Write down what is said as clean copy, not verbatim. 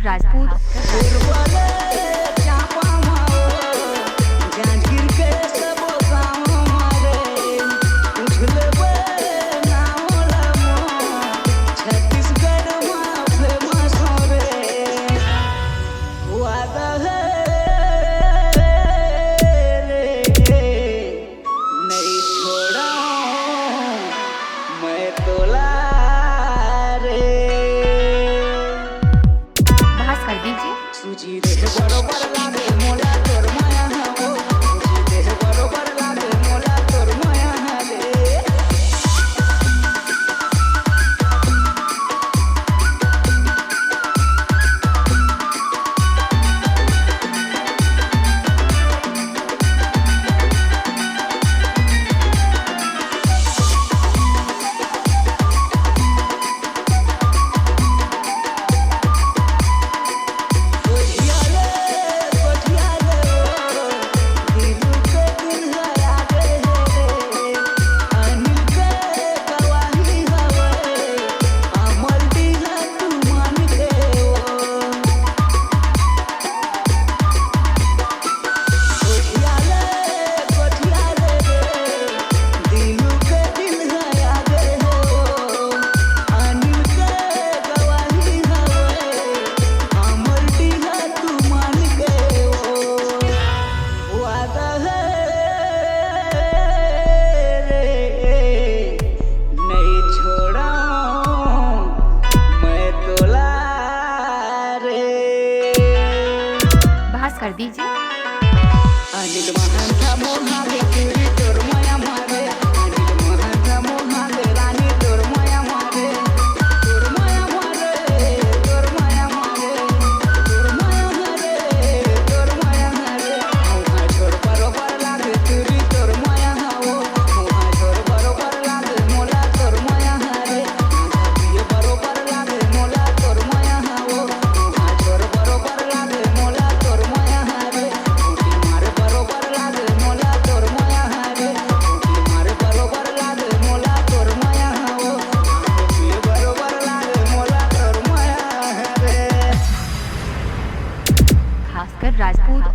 राजपूत सूजी रे बरोबर लागे मोला तोर माया हो सूजी रे बरोबर लागे मोला तोर माया रे कर दीजिए अनिल महंता मोहा रे पूरी तोर माया मारे अनिल महंता मोहा रे रानी तोर माया मारे तोर माया मारे तोर माया मारे तोर माया मारे तोर माया मारे मोहा छोड़ बरोबर लागे पूरी तोर माया हो मोहा छोड़ बरोबर लागे मोला तोर माया रे ये बरोबर लागे मोला तोर माया हो मोहा छोड़ बरोबर लागे मोला तोर माया रे मारे बरोबर लागे मोला तोर माया रे मारे बरोबर लागे मोला तोर माया हो ये बरोबर लागे मोला तोर माया रे खासकर राजपूत